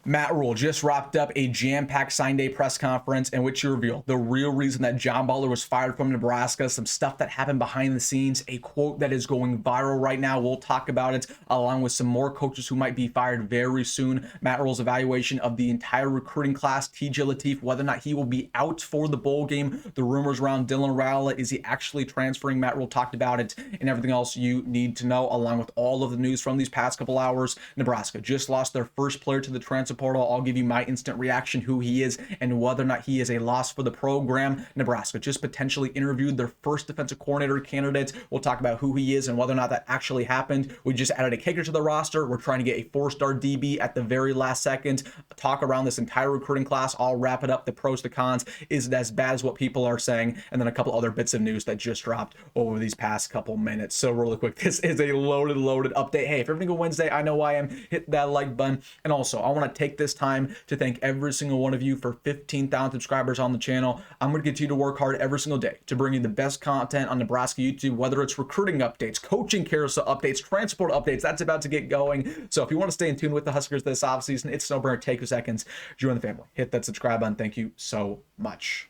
Matt Rhule just wrapped up a jam-packed sign day press conference in which he revealed the real reason that John Butler was fired from Nebraska, some stuff that happened behind the scenes, a quote that is going viral right now. We'll talk about it along with some more coaches who might be fired very soon. Matt Rhule's evaluation of the entire recruiting class, TJ Lateef, whether or not he will be out for the bowl game, the rumors around Dylan Raiola, is he actually transferring? Matt Rhule talked about it and everything else you need to know, along with all of the news from these past couple hours. Nebraska just lost their first player to the transfer portal. I'll give you my instant reaction, who he is and whether or not he is a loss for the program. Nebraska just potentially interviewed their first defensive coordinator candidate. We'll talk about who he is and whether or not that actually happened. We just added a kicker to the roster. We're trying to get a 4-star DB at the very last second. Talk around this entire recruiting class. I'll wrap it up. The pros, the cons. Is it as bad as what people are saying? And then a couple other bits of news that just dropped over these past couple minutes. So really quick, this is a loaded update. Hey, if every single Wednesday, I know I am, hit that like button. And also, I want to take this time to thank every single one of you for 15,000 subscribers on the channel. I'm going to continue to work hard every single day to bring you the best content on Nebraska YouTube, whether it's recruiting updates, coaching carousel updates, transport updates. That's about to get going. So if you want to stay in tune with the Huskers this offseason, it's no brainer. Take a second, join the family, hit that subscribe button. Thank you so much.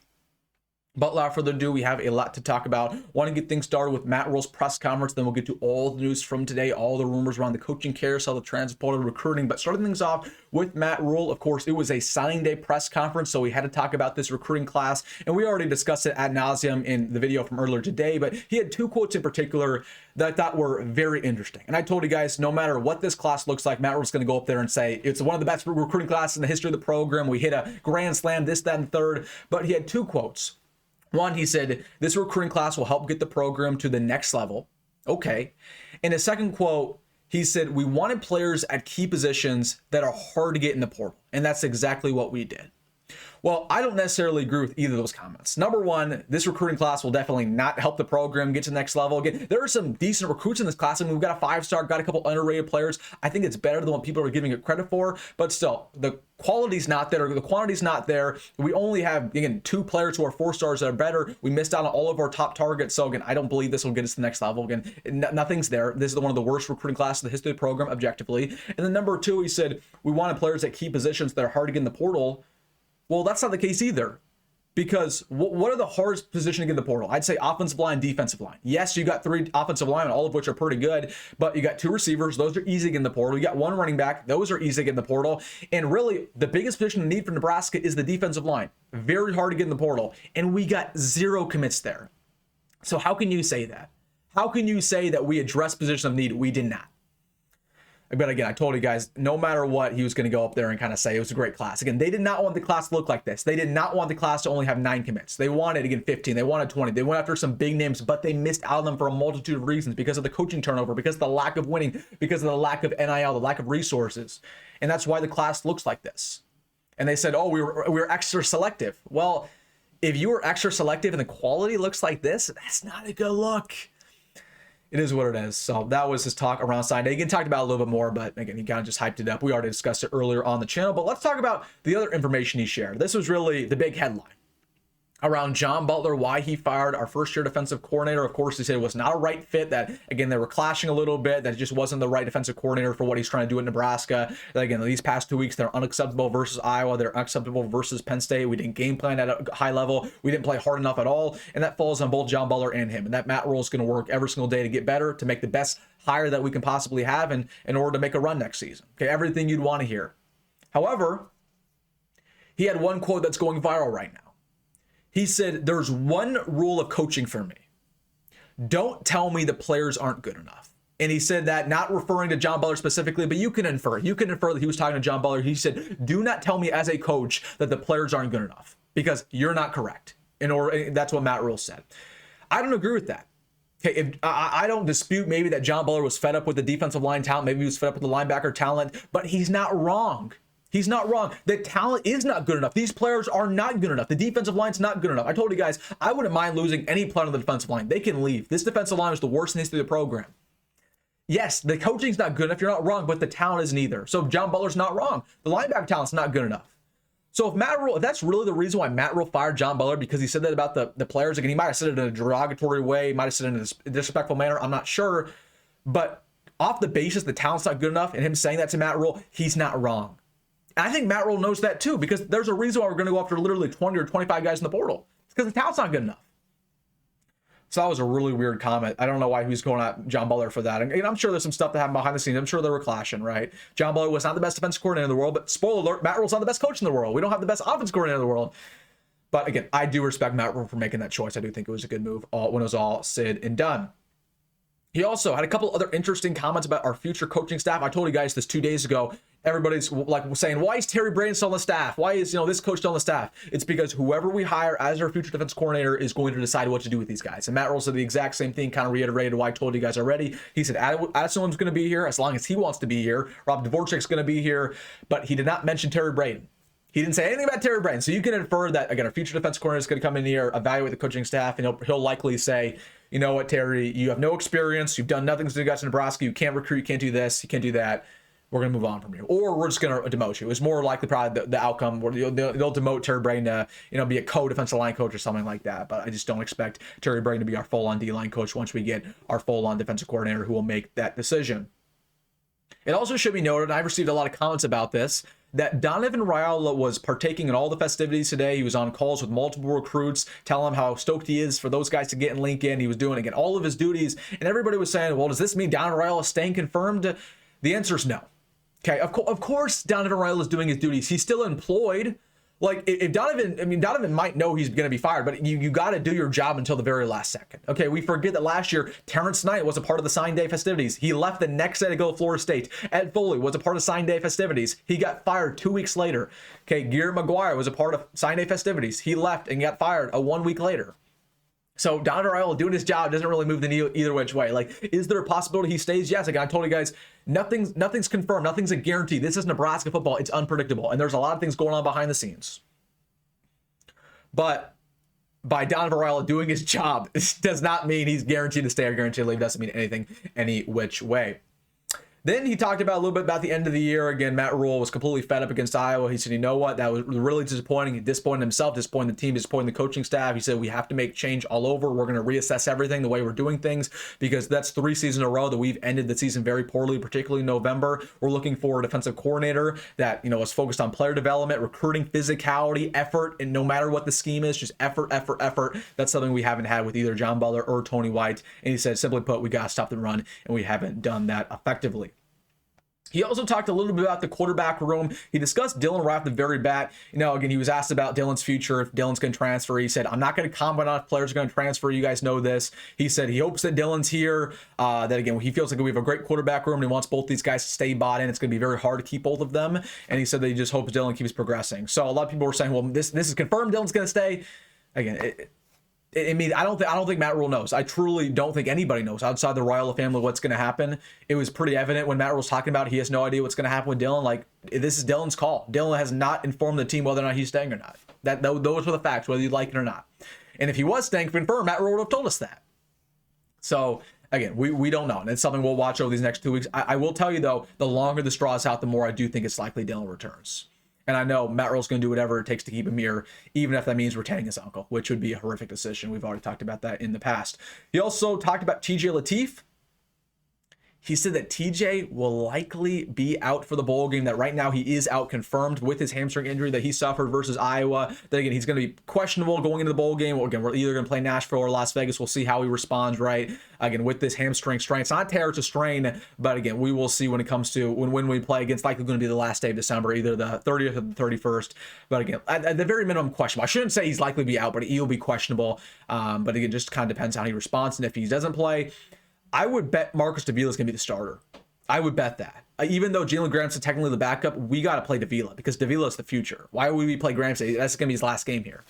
But without further ado, we have a lot to talk about. Want to get things started with Matt Rhule's press conference, then we'll get to all the news from today, all the rumors around the coaching carousel, the transport, recruiting. But starting things off with Matt Rhule, of course, it was a signing day press conference, so we had to talk about this recruiting class, and we already discussed it ad nauseum in the video from earlier today, but he had two quotes in particular that I thought were very interesting. And I told you guys, no matter what this class looks like, Matt Rhule's going to go up there and say, it's one of the best recruiting classes in the history of the program. We hit a grand slam, this, that, and the third. But he had two quotes. One, he said, this recruiting class will help get the program to the next level. Okay. In his second quote, he said, we wanted players at key positions that are hard to get in the portal. And that's exactly what we did. Well, I don't necessarily agree with either of those comments. Number one, this recruiting class will definitely not help the program get to the next level. Again, there are some decent recruits in this class. I mean, we've got a 5-star, got a couple underrated players. I think it's better than what people are giving it credit for, but still, the quality's not there, the quantity's not there. We only have, again, 2 players who are 4-stars that are better. We missed out on all of our top targets. So again, I don't believe this will get us to the next level. Again, nothing's there. This is one of the worst recruiting classes in the history of the program, objectively. And then number 2, he said, we wanted players at key positions that are hard to get in the portal. Well, that's not the case either, because what are the hardest position to get in the portal? I'd say offensive line, defensive line. Yes, you got 3 offensive linemen, all of which are pretty good, but you got 2 receivers. Those are easy to get in the portal. You got 1 running back. Those are easy to get in the portal. And really, the biggest position to need for Nebraska is the defensive line. Very hard to get in the portal. And we got 0 commits there. So how can you say that? How can you say that we addressed position of need? We did not. But again, I told you guys, no matter what, he was going to go up there and kind of say it was a great class. Again, they did not want the class to look like this. They did not want the class to only have 9 commits. They wanted, again, 15. They wanted 20. They went after some big names, but they missed out on them for a multitude of reasons, because of the coaching turnover, because of the lack of winning, because of the lack of NIL, the lack of resources. And that's why the class looks like this. And they said, oh, we were extra selective. Well, if you were extra selective and the quality looks like this, that's not a good look. It is what it is. So that was his talk around sign day. He talked about it a little bit more, but again, he kind of just hyped it up. We already discussed it earlier on the channel, but let's talk about the other information he shared. This was really the big headline around John Butler, why he fired our first-year defensive coordinator. Of course, he said it was not a right fit, that, again, they were clashing a little bit, that it just wasn't the right defensive coordinator for what he's trying to do in Nebraska. That, again, these past 2 weeks, they're unacceptable versus Iowa. They're unacceptable versus Penn State. We didn't game plan at a high level. We didn't play hard enough at all, and that falls on both John Butler and him. And that Matt Rhule is going to work every single day to get better, to make the best hire that we can possibly have in order to make a run next season. Okay, everything you'd want to hear. However, he had one quote that's going viral right now. He said, there's one rule of coaching for me. Don't tell me the players aren't good enough. And he said that not referring to John Butler specifically, but you can infer that he was talking to John Butler. He said, do not tell me as a coach that the players aren't good enough, because you're not correct. That's what Matt Rhule said. I don't agree with that. Okay, I don't dispute maybe that John Butler was fed up with the defensive line talent. Maybe he was fed up with the linebacker talent, but he's not wrong. He's not wrong. The talent is not good enough. These players are not good enough. The defensive line's not good enough. I told you guys, I wouldn't mind losing any player on the defensive line. They can leave. This defensive line is the worst in the history of the program. Yes, the coaching's not good enough. You're not wrong, but the talent isn't either. So John Butler's not wrong. The linebacker talent's not good enough. So if that's really the reason why Matt Rhule fired John Butler, because he said that about the players, again, he might have said it in a derogatory way, he might have said it in a disrespectful manner, I'm not sure. But off the basis the talent's not good enough, and him saying that to Matt Rhule, he's not wrong. And I think Matt Rhule knows that too, because there's a reason why we're going to go after literally 20 or 25 guys in the portal. It's because the talent's not good enough. So that was a really weird comment. I don't know why he was going at John Butler for that. And I'm sure there's some stuff that happened behind the scenes. I'm sure they were clashing, right? John Butler was not the best defensive coordinator in the world, but spoiler alert, Matt Rhule's not the best coach in the world. We don't have the best offense coordinator in the world. But again, I do respect Matt Rhule for making that choice. I do think it was a good move when it was all said and done. He also had a couple other interesting comments about our future coaching staff. I told you guys this 2 days ago. Everybody's like saying, why is Terry Braden still on the staff? Why is, this coach still on the staff? It's because whoever we hire as our future defense coordinator is going to decide what to do with these guys. And Matt Rhule said the exact same thing, kind of reiterated what I told you guys already. He said Addison's going to be here as long as he wants to be here. Rob Dvorak's going to be here, but he did not mention Terry Braden. He didn't say anything about Terry Braden. So you can infer that, again, our future defense coordinator is going to come in here, evaluate the coaching staff, and he'll likely say, you know what, Terry, you have no experience. You've done nothing since you got to Nebraska. You can't recruit. You can't do this. You can't do that. We're going to move on from you. Or we're just going to demote you. It's more likely probably the outcome where they'll demote Terry Braden to, be a co-defensive line coach or something like that. But I just don't expect Terry Braden to be our full-on D-line coach once we get our full-on defensive coordinator who will make that decision. It also should be noted, and I've received a lot of comments about this, that Donovan Raiola was partaking in all the festivities today. He was on calls with multiple recruits, telling them how stoked he is for those guys to get in Lincoln. He was doing, again, all of his duties. And everybody was saying, well, does this mean Donovan Raiola is staying confirmed? The answer is no. Okay, of course Donovan Raiola is doing his duties. He's still employed. Like, if Donovan might know he's going to be fired, but you got to do your job until the very last second. Okay, we forget that last year, Terrence Knight was a part of the sign day festivities. He left the next day to go to Florida State. Ed Foley was a part of sign day festivities. He got fired 2 weeks later. Okay, Garrett McGuire was a part of sign day festivities. He left and got fired 1 week later. So Donovan Raiola doing his job doesn't really move the needle either which way. Like, is there a possibility he stays? Yes. Again, I told you guys, nothing's confirmed. Nothing's a guarantee. This is Nebraska football. It's unpredictable. And there's a lot of things going on behind the scenes. But by Donovan Raiola doing his job, it does not mean he's guaranteed to stay or guaranteed to leave. It doesn't mean anything any which way. Then he talked about a little bit about the end of the year. Again, Matt Rhule was completely fed up against Iowa. He said, you know what? That was really disappointing. He disappointed himself, disappointed the team, disappointed the coaching staff. He said, we have to make change all over. We're going to reassess everything, the way we're doing things, because that's 3 seasons in a row that we've ended the season very poorly, particularly in November. We're looking for a defensive coordinator that, is focused on player development, recruiting, physicality, effort, and no matter what the scheme is, just effort. That's something we haven't had with either John Butler or Tony White. And he said, simply put, we got to stop the run, and we haven't done that effectively. He also talked a little bit about the quarterback room. He discussed Dylan right off the very bat. Again, he was asked about Dylan's future, if Dylan's going to transfer. He said, I'm not going to comment on if players are going to transfer. You guys know this. He said he hopes that Dylan's here, that, again, he feels like we have a great quarterback room and he wants both these guys to stay bought in. It's going to be very hard to keep both of them. And he said that he just hopes Dylan keeps progressing. So a lot of people were saying, well, this is confirmed Dylan's going to stay. Again, I don't think Matt Rhule knows. I truly don't think anybody knows outside the Raiola family what's going to happen. It was pretty evident when Matt Rhule's talking about it. He has no idea what's going to happen with Dylan. Like, this is Dylan's call. Dylan has not informed the team whether or not he's staying or not. Those are the facts, whether you like it or not. And if he was staying confirmed, Matt Rhule would have told us that. So again, we don't know. And it's something we'll watch over these next 2 weeks. I will tell you though, the longer the straw is out, the more I do think it's likely Dylan returns. And I know Matt Rhule's going to do whatever it takes to keep him here, even if that means retaining his uncle, which would be a horrific decision. We've already talked about that in the past. He also talked about TJ Lateef. He said that TJ will likely be out for the bowl game, that right now he is out confirmed with his hamstring injury that he suffered versus Iowa. That, again, he's going to be questionable going into the bowl game. Again, we're either going to play Nashville or Las Vegas. We'll see how he responds, right? Again, with this hamstring strain. It's not a tear, it's a strain. But again, we will see when it comes to when we play against, likely going to be the last day of December, either the 30th or the 31st. But again, at the very minimum, questionable. I shouldn't say he's likely to be out, but he'll be questionable. But again, just kind of depends how he responds. And if he doesn't play, I would bet Marcus Davila is going to be the starter. I would bet that. Even though Jalyn Gramstad technically the backup, we got to play Davila because Davila is the future. Why would we play Gramstad? That's going to be his last game here.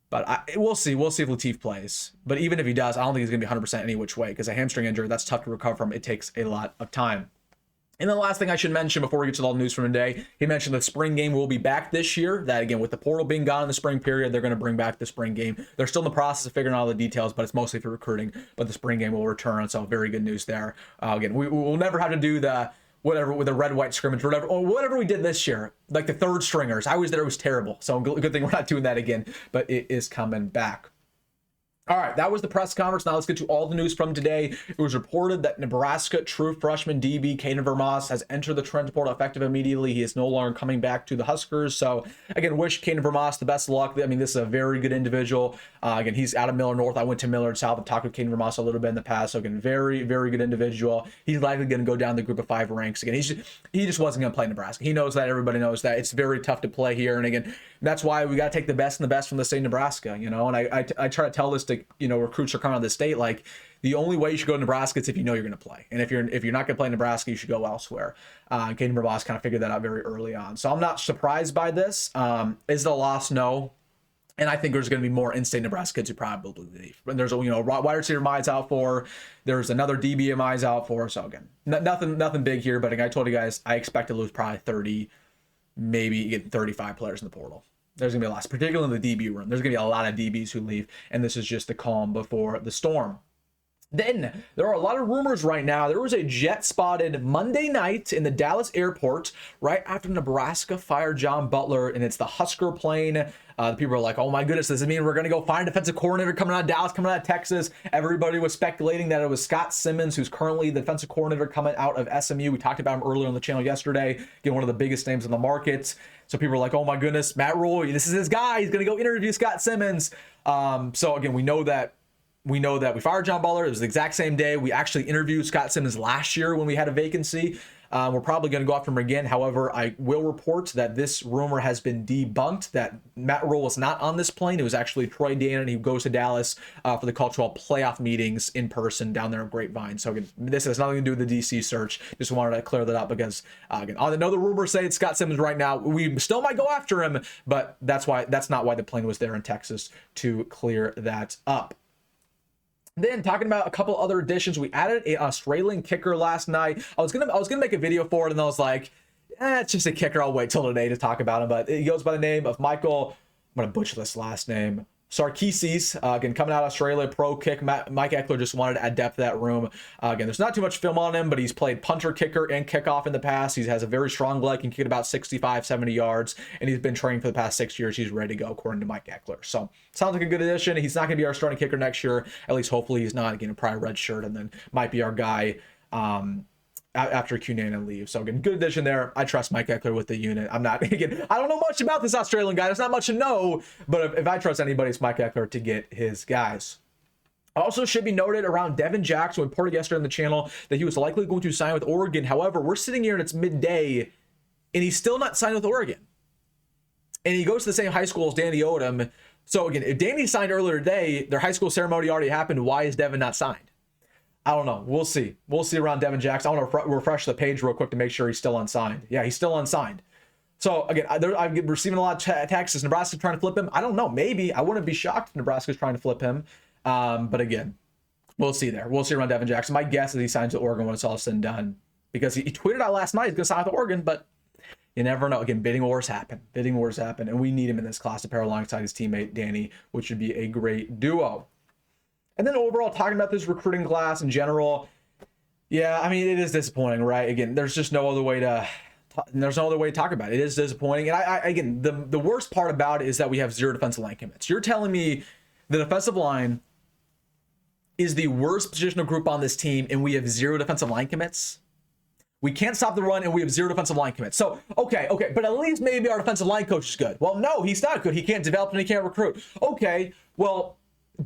But we'll see. We'll see if Lateef plays. But even if he does, I don't think he's going to be 100% any which way because a hamstring injury, that's tough to recover from. It takes a lot of time. And then the last thing I should mention before we get to all the news from today, he mentioned the spring game will be back this year. That, again, with the portal being gone in the spring period, they're going to bring back the spring game. They're still in the process of figuring out all the details, but it's mostly for recruiting. But the spring game will return, so very good news there. Again, we will never have to do the whatever with the red-white scrimmage, whatever we did this year, like the third stringers. I was there, it was terrible. So good thing we're not doing that again, but it is coming back. All right, that was the press conference. Now let's get to all the news from today. It was reported that Nebraska true freshman DB Kaahaaina Vermas has entered the transfer portal effective immediately. He is no longer coming back to the Huskers. So again, wish Kaahaaina Vermas the best of luck. I mean, this is a very good individual. Again, he's out of Miller North. I went to Miller South. I've talked with Kaahaaina Vermas a little bit in the past. So again, very, very good individual. He's likely going to go down the group of 5 ranks. Again, he just wasn't going to play Nebraska. He knows that. Everybody knows that. It's very tough to play here. And again, that's why we got to take the best and the best from the state of Nebraska, you know. And I try to tell this to, you know, recruits are coming out of the state, like, the only way you should go to Nebraska is if you know you're going to play. And if you're not going to play Nebraska, you should go elsewhere. Kaahaaina Vermas kind of figured that out very early on. So I'm not surprised by this. Is it a loss? No. And I think there's going to be more in-state Nebraska kids who probably leave. And there's, you know, wide receiver Mai's out for. There's another DB Mai's out for. So again, nothing big here. But I told you guys, I expect to lose probably 30, maybe get 35 players in the portal. There's going to be a lot, particularly in the DB room. There's going to be a lot of DBs who leave, and this is just the calm before the storm. Then there are a lot of rumors right now. There was a jet spotted Monday night in the Dallas airport right after Nebraska fired John Butler, and it's the Husker plane. People are like, oh my goodness, does it mean we're going to go find a defensive coordinator coming out of Dallas, coming out of Texas? Everybody was speculating that it was Scott Simmons, who's currently the defensive coordinator coming out of SMU. We talked about him earlier on the channel yesterday, getting one of the biggest names in the market. So people are like, oh my goodness, Matt Rhule, this is his guy. He's going to go interview Scott Simmons. So again, we know that we fired John Butler. It was the exact same day. We actually interviewed Scott Simmons last year when we had a vacancy. We're probably going to go after him again. However, I will report that this rumor has been debunked, that Matt Rhule was not on this plane. It was actually Troy Dane, and he goes to Dallas for the cultural playoff meetings in person down there in Grapevine. So again, this has nothing to do with the DC search. Just wanted to clear that up because, again, I know the rumors say it's Scott Simmons right now. We still might go after him, but that's not why the plane was there in Texas, to clear that up. Then talking about a couple other additions, we added an Australian kicker last night. I was gonna make a video for it, and I was like, it's just a kicker. I'll wait till today to talk about him. But he goes by the name of Michael. I'm gonna butcher this last name. Sarkisi's, again, coming out of Australia, pro kick. Mike Eckler just wanted to add depth to that room. Again, there's not too much film on him, but he's played punter, kicker, and kickoff in the past. He has a very strong leg, can kick it about 65, 70 yards, and he's been training for the past 6 years. He's ready to go, according to Mike Eckler. So, sounds like a good addition. He's not going to be our starting kicker next year. At least, hopefully, he's not. Again, a prior red shirt, and then might be our guy after Kwinten leaves. So again, good addition there. I trust Mike Eckler with the unit. I don't know much about this Australian guy. There's not much to know, but if I trust anybody, it's Mike Eckler to get his guys. Also should be noted around Devin Jackson, who reported yesterday on the channel that he was likely going to sign with Oregon. However, we're sitting here and it's midday, and he's still not signed with Oregon. And he goes to the same high school as Danny Odom. So again, if Danny signed earlier today, their high school ceremony already happened. Why is Devin not signed? I don't know. We'll see. We'll see around Devin Jackson. I want to refresh the page real quick to make sure he's still unsigned. Yeah, he's still unsigned. So, again, I'm receiving a lot of texts. Is Nebraska trying to flip him? I don't know. Maybe. I wouldn't be shocked if Nebraska's trying to flip him. But, again, we'll see there. We'll see around Devin Jackson. My guess is he signs with Oregon when it's all said and done. Because he tweeted out last night he's going to sign with Oregon, but you never know. Again, bidding wars happen. Bidding wars happen. And we need him in this class to pair alongside his teammate, Danny, which would be a great duo. And then overall, talking about this recruiting class in general, yeah, I mean, it is disappointing, right? Again, there's just no other way to talk about it. It is disappointing. And I again, the worst part about it is that we have 0 defensive line commits. You're telling me the defensive line is the worst positional group on this team, and we have 0 defensive line commits? We can't stop the run, and we have 0 defensive line commits. So, okay, but at least maybe our defensive line coach is good. Well, no, he's not good. He can't develop and he can't recruit. Okay, well,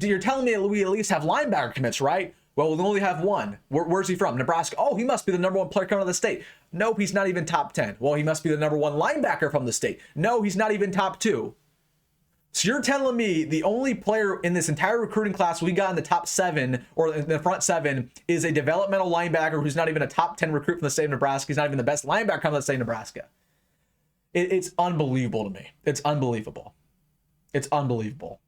you're telling me we at least have linebacker commits, right? Well, we only have one. Where's he from? Nebraska. Oh, he must be the number 1 player coming out of the state. Nope, he's not even top 10. Well, he must be the number 1 linebacker from the state. No, he's not even top 2. So you're telling me the only player in this entire recruiting class we got in the top 7 or in the front 7 is a developmental linebacker who's not even a top 10 recruit from the state of Nebraska. He's not even the best linebacker from the state of Nebraska. It's unbelievable to me. It's unbelievable. It's unbelievable.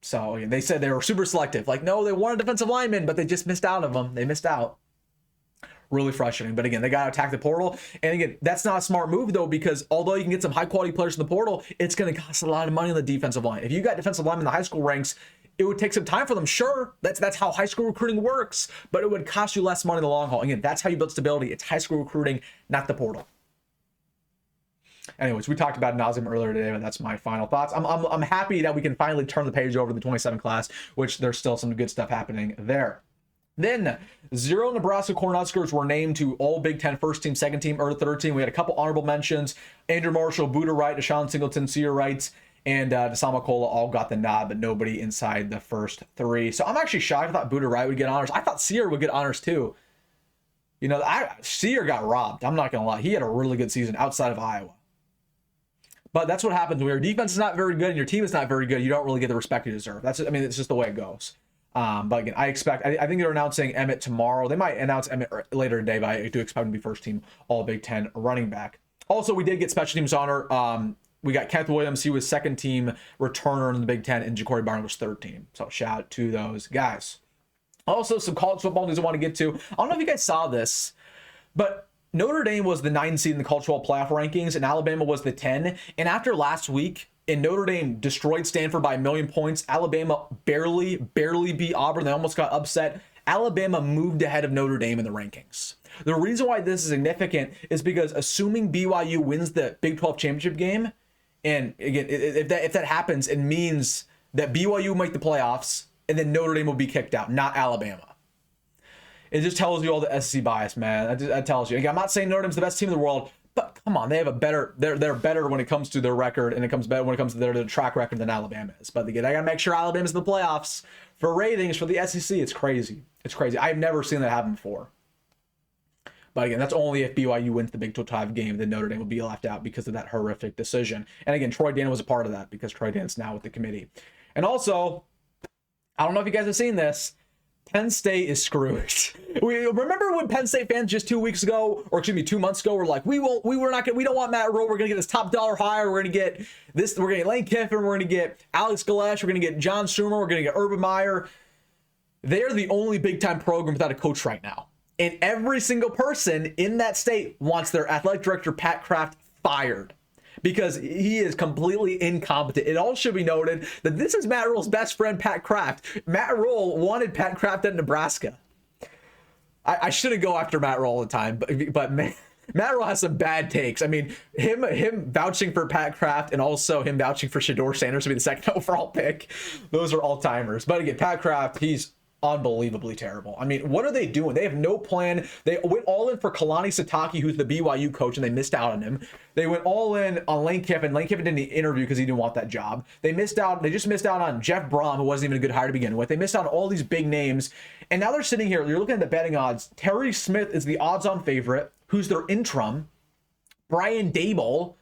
So they said they were super selective. Like, no, they wanted defensive linemen, but they just missed out on them. They missed out. Really frustrating. But again, they got to attack the portal. And again, that's not a smart move, though, because although you can get some high-quality players in the portal, it's going to cost a lot of money on the defensive line. If you got defensive linemen in the high school ranks, it would take some time for them. Sure, that's how high school recruiting works, but it would cost you less money in the long haul. Again, that's how you build stability. It's high school recruiting, not the portal. Anyways, we talked about Nazem earlier today, but that's my final thoughts. I'm happy that we can finally turn the page over to the 27 class, which there's still some good stuff happening there. Then 0 Nebraska Cornhuskers were named to all Big Ten first team, second team, or third team. We had a couple honorable mentions. Andrew Marshall, Buda Wright, Deshaun Singleton, Sear Wright, and Desama Kola all got the nod, but nobody inside the first 3. So I'm actually shocked. I thought Buda Wright would get honors. I thought Sear would get honors too. You know, Sear got robbed. I'm not going to lie. He had a really good season outside of Iowa. But that's what happens when your defense is not very good and your team is not very good. You don't really get the respect you deserve. It's just the way it goes. But again, I think they're announcing Emmett tomorrow. They might announce Emmett later today, but I do expect him to be first team all Big Ten running back. Also, we did get special teams honor. We got Kenneth Williams. He was second team returner in the Big Ten, and Jacory Barney was third team. So shout out to those guys. Also, some college football news I want to get to. I don't know if you guys saw this, but Notre Dame was the 9 seed in the college football playoff rankings, and Alabama was the 10. And after last week, and Notre Dame destroyed Stanford by 1,000,000 points. Alabama barely beat Auburn. They almost got upset. Alabama moved ahead of Notre Dame in the rankings. The reason why this is significant is because assuming BYU wins the Big 12 championship game, and again, if that happens, it means that BYU will make the playoffs, and then Notre Dame will be kicked out, not Alabama. It just tells you all the SEC bias, man. That tells you. Again, I'm not saying Notre Dame's the best team in the world, but come on, they have a better. They're better when it comes to their record, and it comes better when it comes to their track record than Alabama is. But again, I gotta make sure Alabama's in the playoffs for ratings for the SEC. It's crazy. It's crazy. I've never seen that happen before. But again, that's only if BYU wins the Big 12 game, then Notre Dame will be left out because of that horrific decision. And again, Troy Dane was a part of that because Troy Dane's now with the committee. And also, I don't know if you guys have seen this. Penn State is screwed. We remember when Penn State fans just 2 months ago were like, we don't want Matt Rhule. We're gonna get this top dollar hire. We're gonna get this. We're gonna get Lane Kiffin. We're gonna get Alex Galesh. We're gonna get John Schumer. We're gonna get Urban Meyer. They are the only big time program without a coach right now, and every single person in that state wants their athletic director Pat Kraft fired, because he is completely incompetent. It all should be noted that this is Matt Rhule's best friend, Pat Kraft. Matt Rhule wanted Pat Kraft at Nebraska. I shouldn't go after Matt Rhule all the time, but Matt Rhule has some bad takes. I mean, him vouching for Pat Kraft and also him vouching for Shedeur Sanders to be the second overall pick. Those are all-timers. But again, Pat Kraft, he's unbelievably terrible. I mean, what are they doing? They have no plan. They went all in for Kalani Sitake, who's the BYU coach, and they missed out on him. They went all in on Lane Kiffin. Lane Kiffin didn't interview because he didn't want that job. They just missed out on Jeff Brom, who wasn't even a good hire to begin with. They missed out on all these big names. And now they're sitting here. You're looking at the betting odds. Terry Smith is the odds-on favorite, who's their interim. Brian Dable,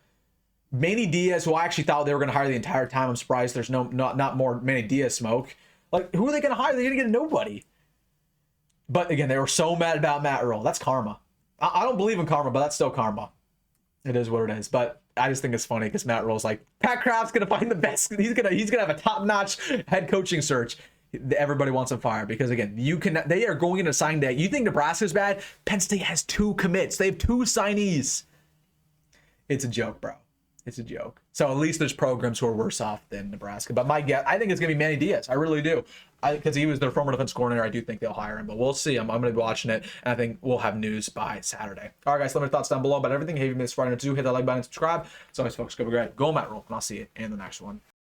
Manny Diaz, who I actually thought they were going to hire the entire time. I'm surprised there's not more Manny Diaz smoke. Like, who are they going to hire? They're going to get nobody. But again, they were so mad about Matt Rhule. That's karma. I don't believe in karma, but that's still karma. It is what it is. But I just think it's funny because Matt Rhule's like, Pat Kraft's going to find the best. He's gonna have a top-notch head coaching search. Everybody wants him fired because, again, they are going into signing day. You think Nebraska's bad? Penn State has 2 commits. They have 2 signees. It's a joke, bro. It's a joke. So at least there's programs who are worse off than Nebraska. But my guess, I think it's going to be Manny Diaz. I really do. Because he was their former defense coordinator. I do think they'll hire him. But we'll see. I'm going to be watching it. And I think we'll have news by Saturday. All right, guys. Let me know your thoughts down below about everything. Hey, if you missed Friday, hit that like button and subscribe. So always, folks, go Matt Rhule. And I'll see you in the next one.